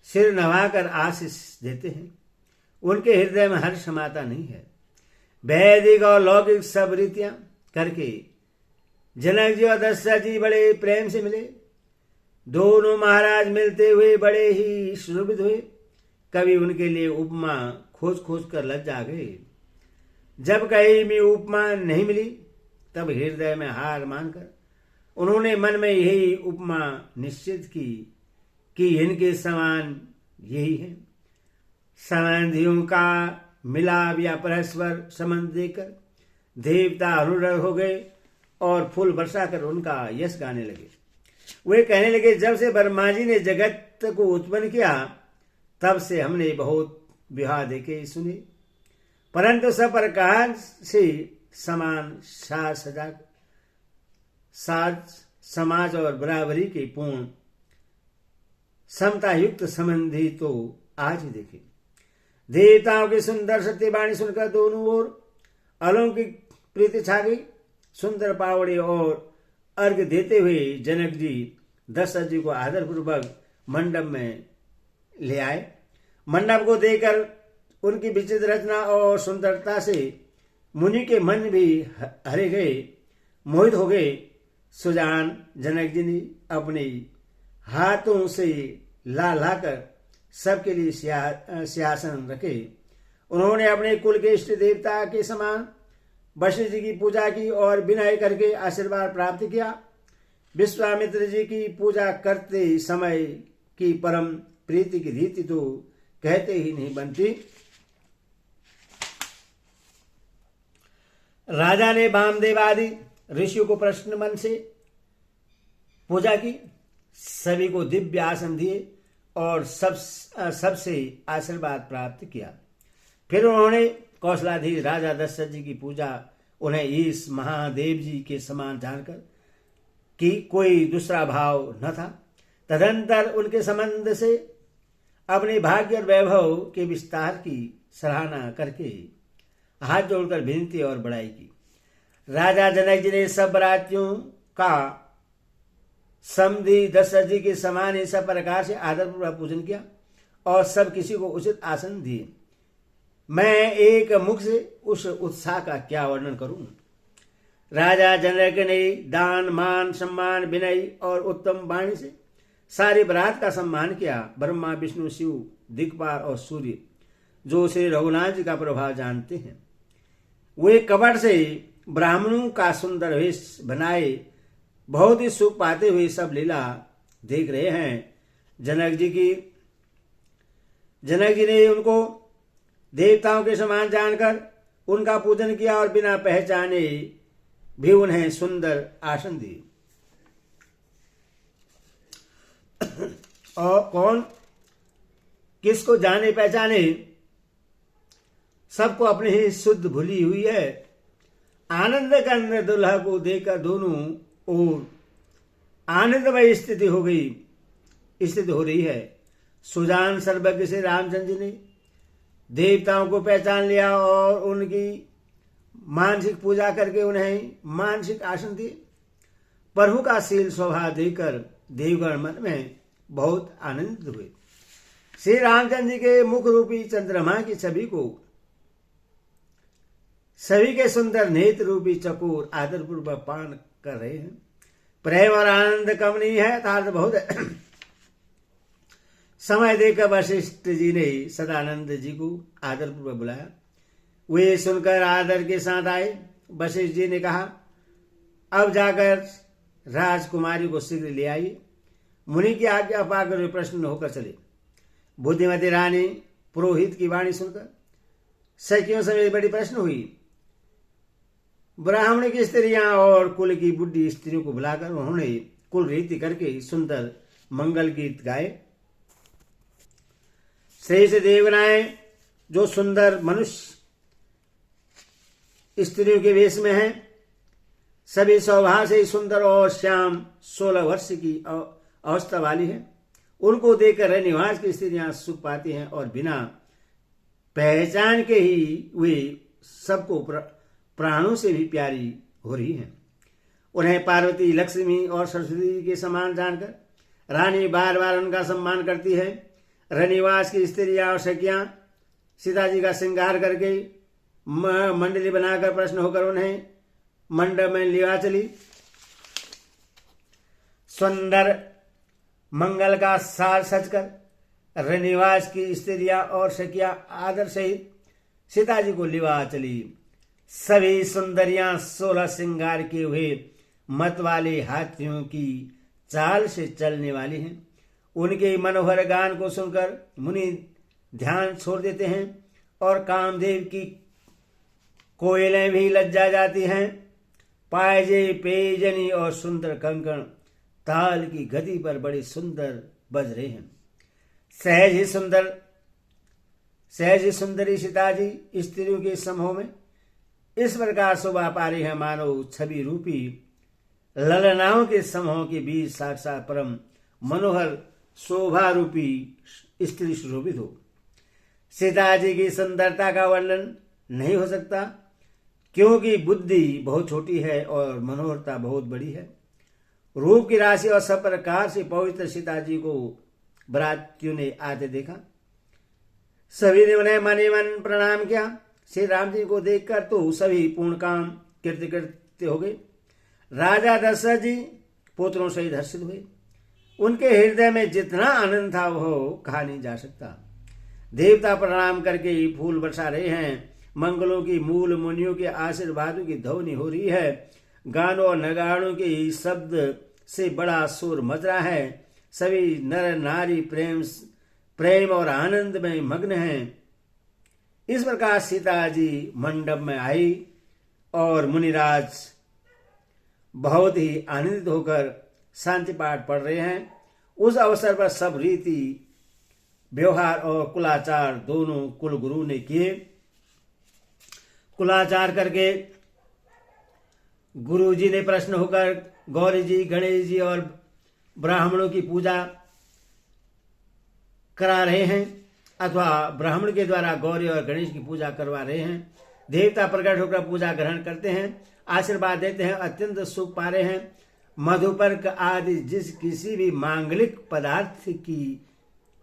सिर नवाकर आशीष देते हैं। उनके हृदय में हर्ष समाता नहीं है। वैदिक और लौकिक सब रीतियां करके जनक जी और दशरथ जी बड़े प्रेम से मिले। दोनों महाराज मिलते हुए बड़े ही सुरभित हुए। कभी उनके लिए उपमा खोज खोज कर लज्जा गए। जब कहीं भी उपमा नहीं मिली तब हृदय में हार मानकर उन्होंने मन में यही उपमा निश्चित की कि इनके समान यही है। संबंधियों का मिलाप या परस्पर संबंध देकर देवता अनुरग हो गए और फूल बरसा कर उनका यश गाने लगे। वे कहने लगे, जब से ब्रह्मा जी ने जगत को उत्पन्न किया तब से हमने बहुत विवाह देखे सुने, परंतु सब प्रकार से समान साज समाज और बराबरी के पूर्ण समता युक्त संबंधी तो आज ही देखे। देवताओं की सुंदर सत्यवाणी सुनकर दोनों ओर अलौकिक प्रीति छा गई। सुंदर पावड़े और अर्घ्य देते हुए जनक जी दशरथ जी को आदरपूर्वक मंडप में ले आए। मंडप को देखकर उनकी विचित्र रचना और सुंदरता से मुनि के मन भी हरे गए, मोहित हो गए। सुजान जनक जी ने अपने हाथों से ला लाकर सबके लिए सिंहासन रखे। उन्होंने अपने कुल के इष्ट देवता के समान वशिष्ठ जी की पूजा की और विनय करके आशीर्वाद प्राप्त किया। विश्वामित्र जी की पूजा करते समय की परम प्रीति की रीति तो कहते ही नहीं बनती। राजा ने वामदेव आदि ऋषियों को प्रसन्न मन से पूजा की, सभी को दिव्य आसन दिए और सबसे आशीर्वाद प्राप्त किया। फिर उन्होंने कौशलाधीश राजा दशरथ जी की पूजा उन्हें इस महादेव जी के समान जानकर कि कोई दूसरा भाव न था। तदंतर उनके संबंध से अपने भाग्य और वैभव के विस्तार की सराहना करके हाथ जोड़कर विनती और बड़ाई की। राजा जनक जी ने सब बरातियों का समधि दशरथ जी के समान ही सब प्रकार से आदरपूर्वक पूजन किया और सब किसी को उचित आसन दिए। मैं एक मुख से उस उत्साह का क्या वर्णन करूं। राजा जनक ने दान, मान, सम्मान, विनय और उत्तम वाणी से सारी बरात का सम्मान किया। ब्रह्मा, विष्णु, शिव, दिक्पाल और सूर्य जो श्री रघुनाथ जी का प्रभाव जानते हैं, वे कपट से ब्राह्मणों का सुंदर वेश बनाए बहुत ही सुख पाते हुए सब लीला देख रहे हैं। जनक जी ने उनको देवताओं के समान जानकर उनका पूजन किया और बिना पहचाने भी उन्हें सुंदर आसन दिए। और कौन किसको जाने पहचाने, सबको अपनी ही शुद्ध भूली हुई है। आनंद के अंदर दुल्हा को देखकर दोनों ओर आनंदमय स्थिति हो रही है। सुजान सर्वज्ञ से रामचंद्र जी ने देवताओं को पहचान लिया और उनकी मानसिक पूजा करके उन्हें मानसिक आसन दिए। प्रभु का शील स्वभाव देकर देवगण मन में बहुत आनंदित हुए। श्री रामचंद्र जी के मुख रूपी चंद्रमा की छवि को सभी के सुंदर नेत्र रूपी चकोर आदरपूर्वक पान कर रहे हैं। प्रेम और आनंद कम नहीं है, अर्थात बहुत है। समय देकर वशिष्ठ जी ने सदानंद जी को आदरपूर्वक बुलाया। वे सुनकर आदर के साथ आए। वशिष्ठ जी ने कहा, अब जाकर राजकुमारी को शीघ्र ले आइए। मुनि की आज्ञा पाकर वे प्रसन्न होकर चले। बुद्धिमती रानी पुरोहित की वाणी सुनकर सखियों समेत बड़ी प्रश्न हुई। ब्राह्मण की स्त्रियां और कुल की बुढ़ी स्त्रियों को बुलाकर उन्होंने कुल रीति करके सुंदर मंगल गीत गाए। श्रेष्ठ देवगणाएं जो सुंदर मनुष्य स्त्रियों के वेश में हैं, सभी स्वभाव से सुंदर और श्याम 16 वर्ष की अवस्था वाली है। उनको देखकर रनिवास की स्त्रियां सुख पाती हैं और बिना पहचान के ही वे सबको प्राणों से भी प्यारी हो रही हैं। उन्हें पार्वती, लक्ष्मी और सरस्वती के समान जानकर रानी बार बार उनका सम्मान करती है। रनिवास की स्त्रियां और सखियां सीता जी का श्रृंगार करके मंडली बनाकर प्रश्न होकर उन्हें मंडप में लिवा चली। सुंदर मंगल का साज सजकर रनिवास की स्त्रियां और सखियां आदर सहित सीता जी को लिवा चली। सभी सुंदरियां 16 श्रृंगार किए हुए मत वाले हाथियों की चाल से चलने वाली हैं। उनके मनोहर गान को सुनकर मुनि ध्यान छोड़ देते हैं और कामदेव की कोयलें भी लज्जा जाती हैं। पायजे, पेजनी और सुंदर कंकण ताल की गति पर बड़े सुंदर बज रहे हैं। सहज ही सुंदरी सीता जी स्त्रियों के समूह में इस प्रकार शोभा पा रही है, मानो छवि रूपी ललनाओं के समूह के बीच साक्षात परम मनोहर शोभा रूपी स्त्री सुशोभित हो। सीता जी की सुंदरता का वर्णन नहीं हो सकता, क्योंकि बुद्धि बहुत छोटी है और मनोहरता बहुत बड़ी है। रूप की राशि और सब प्रकार से पवित्र सीता जी को बरातियों ने आते देखा। सभी ने उन्हें मने मन प्रणाम किया। श्री राम जी को देखकर तो सभी पूर्ण काम कृत्य हो गए। राजा दशरथ जी पुत्रों सहित हर्षित हुए। उनके हृदय में जितना आनंद था वह कहा नहीं जा सकता। देवता प्रणाम करके फूल बरसा रहे हैं। मंगलों की मूल मुनियों के आशीर्वादों की ध्वनि हो रही है। गानों और नगाड़ों के शब्द से बड़ा शोर मच रहा है। सभी नर नारी प्रेम और आनंद में मग्न हैं। इस प्रकार सीता जी मंडप में आई और मुनिराज बहुत ही आनंदित होकर शांति पाठ पढ़ रहे हैं। उस अवसर पर सब रीति व्यवहार और कुलाचार दोनों कुल गुरु ने किए। कुलाचार करके गुरु जी ने प्रश्न होकर गौरी जी, गणेश जी और ब्राह्मणों की पूजा करा रहे हैं, अथवा ब्राह्मण के द्वारा गौरी और गणेश की पूजा करवा रहे हैं। देवता प्रकट होकर पूजा ग्रहण करते हैं, आशीर्वाद देते हैं, अत्यंत सुख पा रहे हैं। मधुपर्क आदि जिस किसी भी मांगलिक पदार्थ की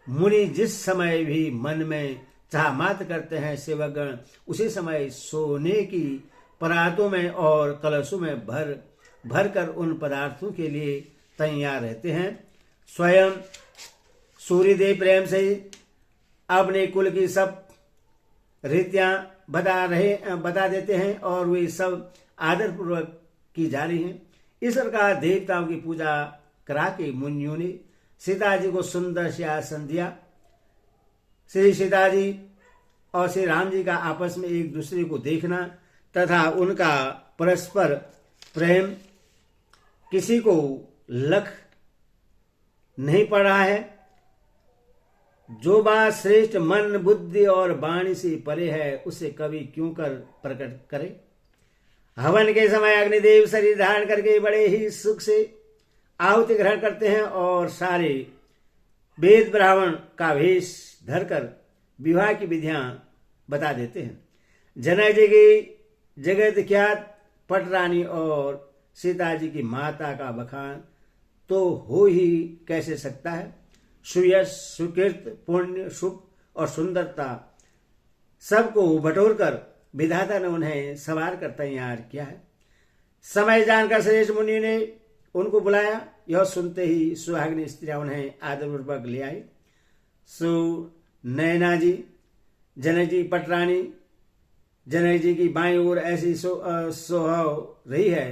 मुनि जिस समय भी मन में चाह मात्र करते हैं, सेवकगण उसी समय सोने की परातों में और कलशों में भर कर उन पदार्थों के लिए तैयार रहते हैं। स्वयं सूर्यदेव प्रेम से अपने कुल की सब रीतियां बता देते हैं और वे सब आदर पूर्वक की जा रही हैं। इस प्रकार देवताओं की पूजा करा के मुनियों ने सीता जी को सुंदर से आसन दिया। श्री सीता जी और श्री राम जी का आपस में एक दूसरे को देखना तथा उनका परस्पर प्रेम किसी को लख नहीं पड़ रहा है। जो बात श्रेष्ठ मन बुद्धि और वाणी से परे है उसे कवि क्यों कर प्रकट करे। हवन के समय अग्निदेव शरीर धारण करके बड़े ही सुख से आहुति ग्रहण करते हैं और सारे वेद ब्राह्मण का वेश धरकर विवाह की विधियां बता देते हैं। जनक जी की जगत ख्यात पटरानी और सीता जी की माता का बखान तो हो ही कैसे सकता है। सुयश सुकृत पुण्य सुख और सुंदरता सबको बटोर कर विधाता ने उन्हें सवार कर तैयार किया है। समय जानकर श्रेष्ठ मुनि ने उनको बुलाया। यह सुनते ही सुहागिनी स्त्रियां उन्हें आदरपूर्वक ले आई। नैना जी जनक जी पटरानी जनक जी की बाईं ओर ऐसी सोहाव रही है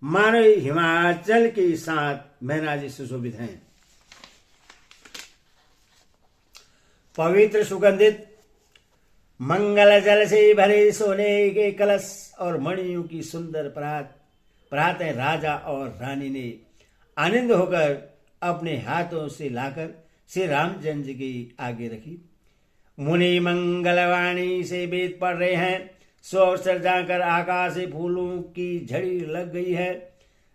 मानो हिमाचल के साथ मैना जी सुशोभित हैं। पवित्र सुगंधित मंगल जल से भरे सोने के कलश और मणियों की सुंदर परातें राजा और रानी ने आनंद होकर अपने हाथों से लाकर श्री रामचंद्र जी की आगे रखी। मुनि मंगलवाणी से वेद पढ़ रहे हैं। सो अवसर जाकर आकाश से फूलों की झड़ी लग गई है।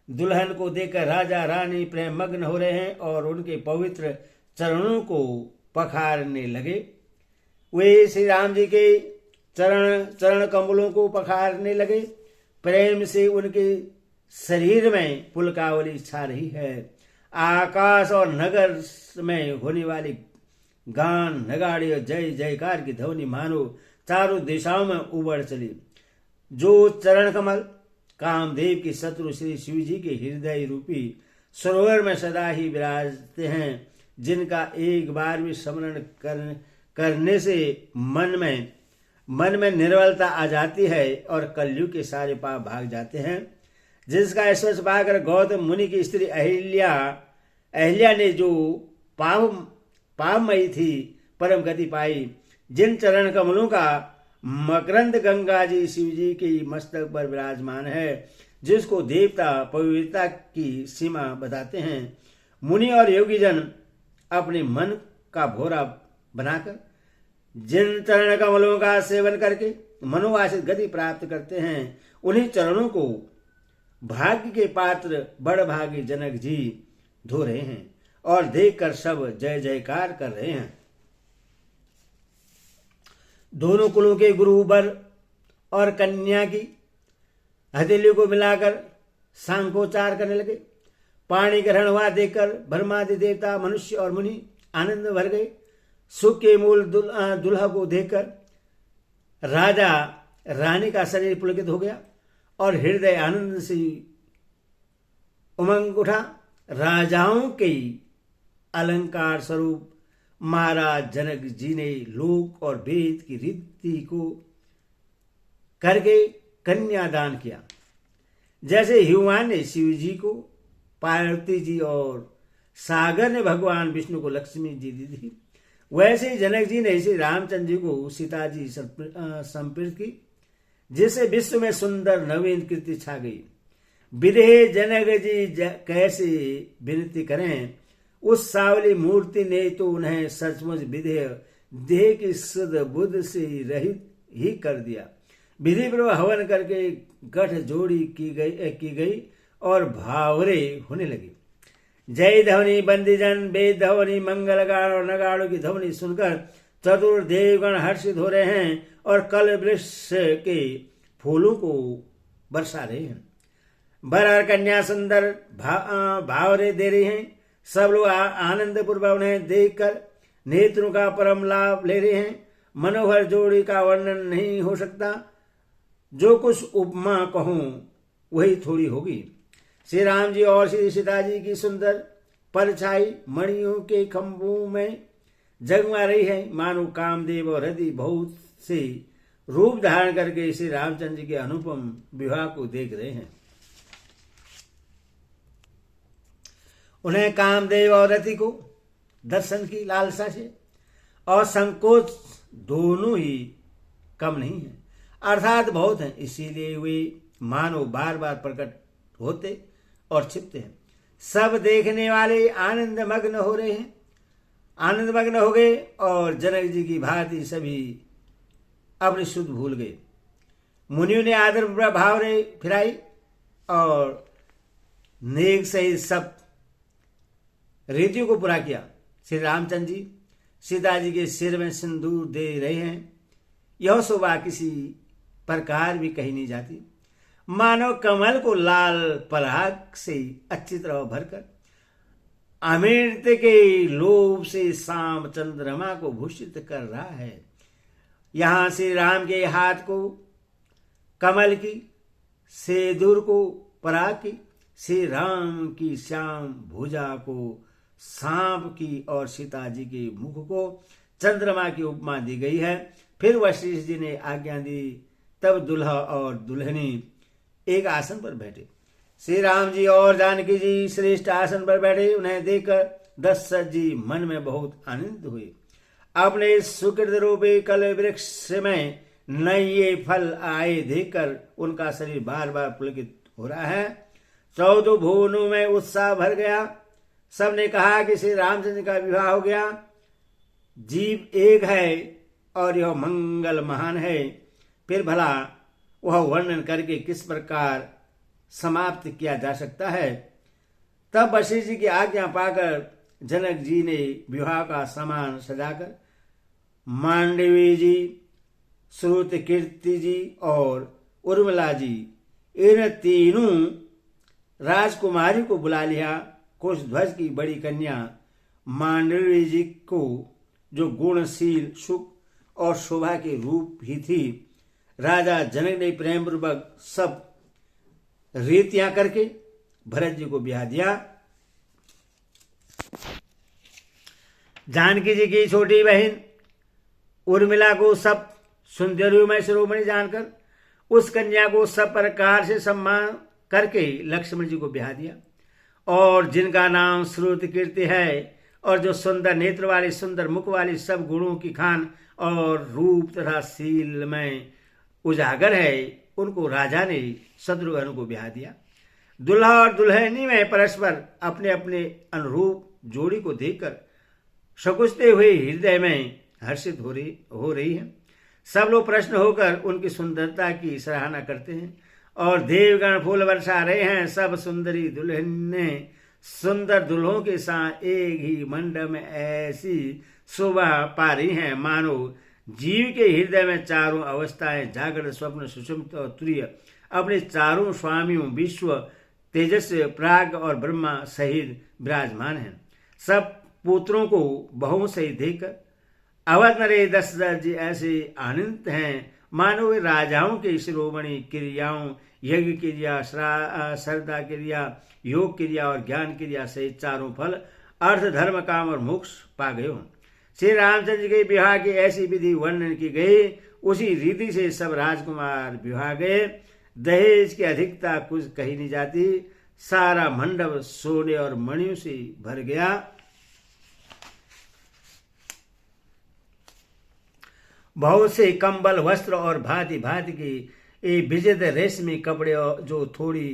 दुल्हन को देखकर राजा रानी प्रेम मग्न हो रहे हैं और उनके पवित्र चरणों को पखारने लगे। वे श्री राम जी के चरण कमलों को पखारने लगे। प्रेम से उनके शरीर में पुलकावली छा रही है। आकाश और नगर में होने वाली गान नगाड़े और जय जयकार की ध्वनि मानो चारों दिशाओं में उबड़ चली। जो चरण कमल कामदेव के शत्रु श्री शिव जी के हृदय रूपी सरोवर में सदा ही विराजते हैं, जिनका एक बार भी स्मरण करने से मन में निर्मलता आ जाती है और कलयुग के सारे पाप भाग जाते हैं। जिसका ऐश्वर्य पाकर गौतम मुनि की स्त्री अहिल्या ने जो पापमयी थी परम गति पाई। जिन चरण कमलों का मकरंद गंगा जी शिव जी के मस्तक पर विराजमान है, जिसको देवता पवित्रता की सीमा बताते हैं। मुनि और योगी जन अपने मन का भोरा बनाकर जिन चरण कमलों का सेवन करके मनोवांछित गति प्राप्त करते हैं, उन्हीं चरणों को भाग्य के पात्र बड़भागी जनक जी धो रहे हैं और देखकर सब जय जयकार कर रहे हैं। दोनों कुलों के गुरु वर और कन्या की हथेली को मिलाकर सांखोच्चार करने लगे। पाणी ग्रहण हुआ देखकर ब्रह्मादि देवता मनुष्य और मुनि आनंद भर गए। सुख के मूल दुल्हा को देखकर राजा रानी का शरीर पुलकित हो गया और हृदय आनंद से उमंग उठा। राजाओं के अलंकार स्वरूप महाराज जनक जी ने लोक और वेद की रीति को करके कन्यादान किया। जैसे हिमवान ने शिव जी को, पार्वती जी और सागर ने भगवान विष्णु को लक्ष्मी जी दी थी, वैसे ही जनक जी ने श्री रामचंद्र जी को सीता जी संप्रीत की, जिससे विश्व में सुंदर नवीन कीर्ति छा गई। विदेह जनक जी कैसे विनती करें, उस सावली मूर्ति ने तो उन्हें सचमुच विदेह देह की शुद्ध बुद्ध से रहित ही कर दिया। विधि पूर्वक हवन करके गठ जोड़ी की गई और भावरे होने लगी। जय ध्वनि बंदीजन वेद ध्वनि मंगलगान और नगाड़ों की ध्वनि सुनकर चतुर्देवगण हर्षित हो रहे हैं और कल वृक्ष के फूलों को बरसा रहे हैं। वर और कन्या सुंदर भावरे दे रही हैं। सब लोग आनंद पूर्वक उन्हें देखकर नेत्रों का परम लाभ ले रहे हैं। मनोहर जोड़ी का वर्णन नहीं हो सकता। जो कुछ उपमा कहूं वही थोड़ी होगी। श्री राम जी और श्री सीता जी की सुंदर परछाई मणियों के खंभों में जगमा रही है, मानो कामदेव और हृदय बहुत से रूप धारण करके श्री रामचंद्र जी के अनुपम विवाह को देख रहे हैं। उन्हें कामदेव और रति को दर्शन की लालसा से और संकोच दोनों ही कम नहीं है, अर्थात बहुत हैं। इसीलिए वे मानो बार बार प्रकट होते और छिपते हैं। सब देखने वाले आनंद मग्न हो रहे हैं, आनंद मग्न हो गए और जनक जी की भांति सभी अपनी शुद्ध भूल गए। मुनियों ने आदर भाव रे फिराई और नेक सहित सब रीतियों को पूरा किया। श्री रामचंद्र जी सीता जी के सिर में सिंदूर दे रहे हैं। यह शोभा किसी प्रकार भी कही नहीं जाती। मानव कमल को लाल पराग से अच्छी तरह भरकर अमृत के लोभ से शाम चंद्रमा को भूषित कर रहा है। यहां श्री राम के हाथ को कमल की, सेदूर को पराग की, श्री राम की श्याम भुजा को सांप की और सीता जी के मुख को चंद्रमा की उपमा दी गई है। फिर वशिष्ठ जी ने आज्ञा दी, तब दुल्हा और दुल्हनी एक आसन पर बैठे। श्री राम जी और जानकी जी श्रेष्ठ आसन पर बैठे। उन्हें देखकर दशरथ जी मन में बहुत आनंदित हुए। अपने सुकृत रूपी कल वृक्ष में नए फल आए देखकर उनका शरीर बार बार पुलकित हो रहा है। 14 भुवनों में उत्साह भर गया। सबने कहा कि श्री रामचंद्र का विवाह हो गया। जीव एक है और यह मंगल महान है। फिर भला वह वर्णन करके किस प्रकार समाप्त किया जा सकता है। तब वशिष्ठ जी की आज्ञा पाकर जनक जी ने विवाह का सामान सजाकर मांडवी जी, श्रुत कीर्ति जी और उर्मिला जी, इन तीनों राजकुमारी को बुला लिया। कुशध्वज की बड़ी कन्या मांडवी जी को, जो गुणशील, सुख और शोभा के रूप ही थी, राजा जनक ने प्रेम पूर्वक सब रीतियां करके भरत जी को ब्याह दिया। जानकी जी की छोटी बहन उर्मिला को सब सुंदरियों में शिरोमणि जानकर उस कन्या को सब प्रकार से सम्मान करके लक्ष्मण जी को ब्याह दिया। और जिनका नाम श्रुत कीर्ति है और जो सुंदर नेत्र वाली, सुंदर मुख वाली, सब गुणों की खान और रूप तथा शील में उजागर है, उनको राजा ने शत्रुघ्न को ब्याह दिया। दुल्हा और दुल्हनी में परस्पर अपने अपने अनुरूप जोड़ी को देखकर शकुचते हुए हृदय में हर्षित हो रही है। सब लोग प्रश्न होकर उनकी सुंदरता की सराहना करते हैं और देवगण फूल बरसा रहे हैं। सब सुंदरी दुल्हनें सुंदर दुल्हों के साथ एक ही मंडप में ऐसी शोभा पा रही हैं मानो जीव के हृदय में चारों अवस्थाएं, जागृत, स्वप्न, सुषुप्त और तुरीय, अपने चारों स्वामियों विश्व, तेजस्वी, प्राग और ब्रह्मा सहित विराजमान हैं। सब पुत्रों को बहुओं से देखकर अवध नरे दशरथ जी ऐसे आनंदित हैं मानो वे राजाओं के शिरोमणि क्रियाओं, यज्ञ क्रिया, श्रद्धा क्रिया, योग क्रिया और ज्ञान क्रिया सहित चारों फल, अर्थ, धर्म, काम और मोक्ष पा गए हों। श्री रामचंद्र के विवाह की ऐसी विधि वर्णन की गई। उसी रीति से सब राजकुमार विवाह गए। दहेज की अधिकता कुछ कही नहीं जाती। सारा मंडप सोने और मणियों से भर गया। बहुत से कंबल, वस्त्र और भांति भांति के विजित रेशमी कपड़े जो थोड़ी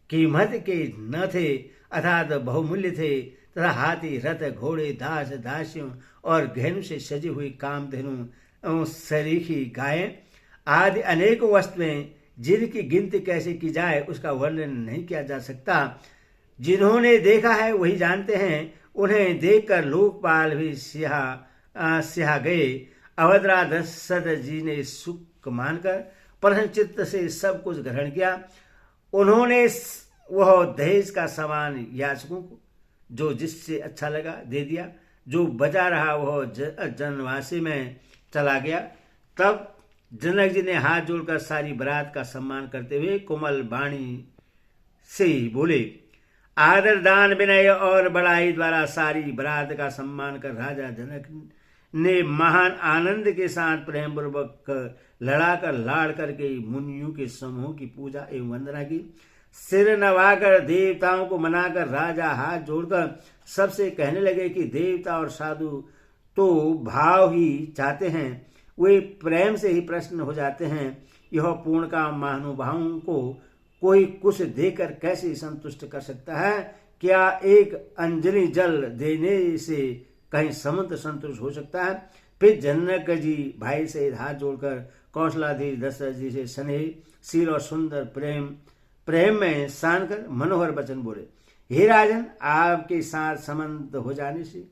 कीमत के न थे अर्थात बहुमूल्य थे, तथा हाथी, रथ, घोड़े, दास, दासियों और गहनों से सजी हुई कामधेनु, सरीखी गायें आदि अनेक वस्तुएं जिनकी गिनती कैसे की जाए उसका वर्णन नहीं किया जा सकता। जिन्होंने देखा है वही जानते हैं। उन्हें देखकर लोकपाल भी सिहा गए। अवधरा दशरथ जी ने सुख मानकर प्रसन्न चित्त से सब कुछ ग्रहण किया। उन्होंने वह दहेज का सामान याचकों को जो जिससे अच्छा लगा दे दिया। जो बचा रहा वह जनवासी में चला गया। तब जनक जी ने हाथ जोड़कर सारी बारात का सम्मान करते हुए कोमल वाणी से बोले, आदर, दान, विनय और बड़ाई द्वारा सारी बारात का सम्मान कर राजा जनक ने महान आनंद के साथ प्रेम पूर्वक लड़ाकर लाड़ करके मुनियों के समूह की पूजा एवं वंदना की। सिर नवाकर देवताओं को मनाकर राजा हाथ जोड़कर सबसे कहने लगे कि देवता और साधु तो भाव ही चाहते हैं, वे प्रेम से ही प्रसन्न हो जाते हैं। यह पूर्ण काम महानुभावों को कोई कुछ देकर कैसे संतुष्ट कर सकता है? क्या एक अंजलि जल देने से कहीं समुद्र संतुष्ट हो सकता है? फिर जनक जी भाई से हाथ जोड़कर कौशलाधीश दशरथ जी से स्नेह, शील और सुंदर प्रेम में सान कर मनोहर वचन बोले, हे राजन, आपके साथ संबंध हो जाने से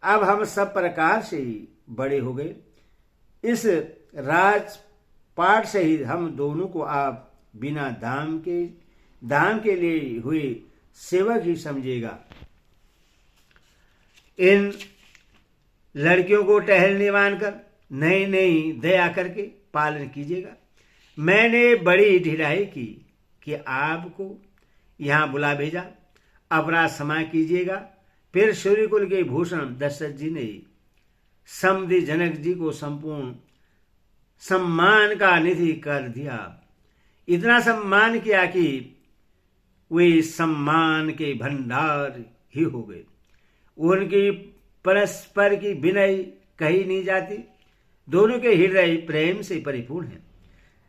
अब हम सब प्रकार से ही बड़े हो गए। इस राजपाट सहित हम दोनों को आप बिना दाम के लिए हुए सेवक ही समझिएगा। इन लड़कियों को टहलने मानकर नई दया करके पालन कीजिएगा। मैंने बड़ी ढिलाई की कि आपको यहाँ बुला भेजा, अपराध क्षमा कीजिएगा। फिर सूर्यकुल के भूषण दशरथ जी ने समधि जनक जी को संपूर्ण सम्मान का निधि कर दिया। इतना सम्मान किया कि वे सम्मान के भंडार ही हो गए। उनकी परस्पर की विनय कही नहीं जाती। दोनों के हृदय प्रेम से परिपूर्ण हैं।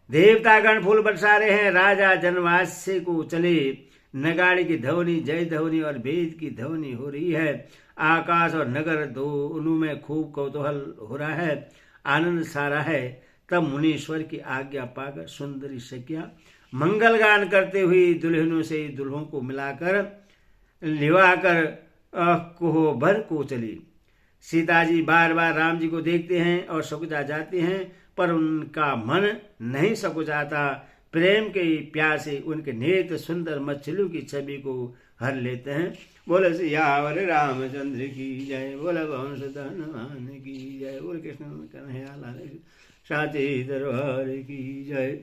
देवतागण फूल बरसा रहे हैं। राजा जनवास्य को चले नगाड़े की ध्वनि, जय ध्वनि और वेद की ध्वनि हो रही है। आकाश और नगर दोनों में खूब कौतूहल हो रहा है, आनंद सारा है। तब मुनीश्वर की आज्ञा पाकर सुंदरी सखियां मंगल गान करते हुए दुल्हनों से दुल्हों को मिलाकर लिवाकर कोहबर को चली। सीता जी बार बार राम जी को देखते हैं और सकुचा जाते हैं, पर उनका मन नहीं सकुचाता। प्रेम के प्यासे उनके नेत्र सुंदर मछलियों की छवि को हर लेते हैं। बोले सियावर रामचंद्र की जय, बोले वंश हनुमान की जय, बोले कृष्ण कन्हैया लाल साचे दरबार की जय।